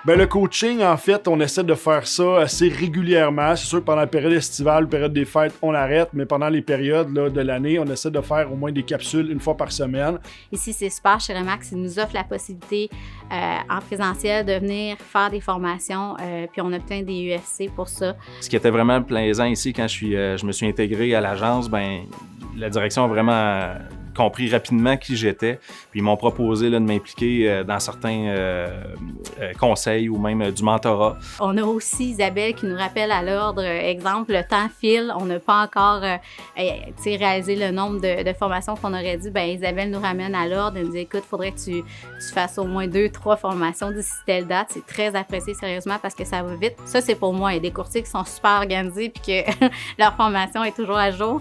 Ben, le coaching, en fait, on essaie de faire ça assez régulièrement. C'est sûr que pendant la période estivale, la période des fêtes, on arrête, mais pendant les périodes là, de l'année, on essaie de faire au moins des capsules une fois par semaine. Ici, c'est super chez Remax, ils nous offrent la possibilité en présentiel de venir faire des formations, puis on obtient des UFC pour ça. Ce qui était vraiment plaisant ici, quand je me suis intégré à l'agence, ben la direction a vraiment compris rapidement qui j'étais, puis ils m'ont proposé là, de m'impliquer dans certains conseils ou même du mentorat. On a aussi Isabelle qui nous rappelle à l'ordre, exemple, le temps file, on n'a pas encore réalisé le nombre de formations qu'on aurait dû. Ben Isabelle nous ramène à l'ordre et nous dit écoute, il faudrait que tu fasses au moins 2-3 formations d'ici telle date. C'est très apprécié sérieusement parce que ça va vite. Ça, c'est pour moi. Il y a des courtiers qui sont super organisés puis que leur formation est toujours à jour.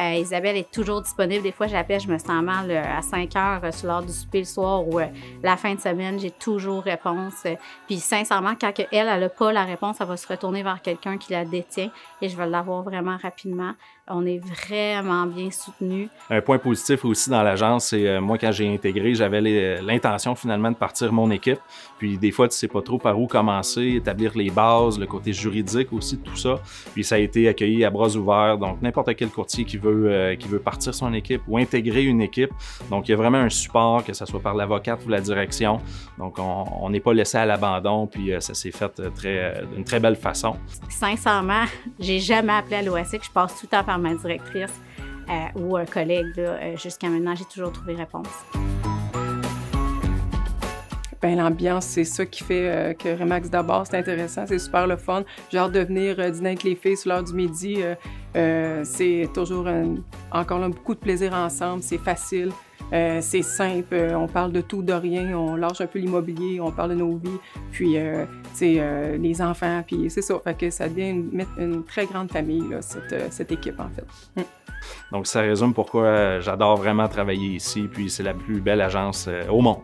Isabelle est toujours disponible. Des fois, j'appelle, je me sens mal à 5 heures sur l'heure du souper le soir ou la fin de semaine, j'ai toujours réponse. Puis sincèrement, quand elle n'a pas la réponse, elle va se retourner vers quelqu'un qui la détient et je vais l'avoir vraiment rapidement. On est vraiment bien soutenus. Un point positif aussi dans l'agence, c'est moi, quand j'ai intégré, j'avais l'intention finalement de partir mon équipe. Puis des fois, tu sais pas trop par où commencer, établir les bases, le côté juridique aussi, tout ça. Puis ça a été accueilli à bras ouverts. Donc, n'importe quel courtier qui veut partir son équipe ou intégrer une équipe. Donc, il y a vraiment un support, que ce soit par l'avocate ou la direction. Donc, on n'est pas laissé à l'abandon. Puis ça s'est fait d'une très belle façon. Sincèrement, j'ai jamais appelé à l'OASIC. Je passe tout le temps par ma directrice ou un collègue. Jusqu'à maintenant, j'ai toujours trouvé réponse. Ben, l'ambiance, c'est ça qui fait que Remax d'abord, c'est intéressant, c'est super le fun. J'ai hâte de venir dîner avec les filles sur l'heure du midi. C'est toujours encore là, beaucoup de plaisir ensemble, c'est facile, c'est simple, on parle de tout, de rien, on lâche un peu l'immobilier, on parle de nos vies, puis les enfants, puis c'est ça, fait que ça devient une très grande famille, là, cette équipe en fait. Donc ça résume pourquoi j'adore vraiment travailler ici, puis c'est la plus belle agence au monde.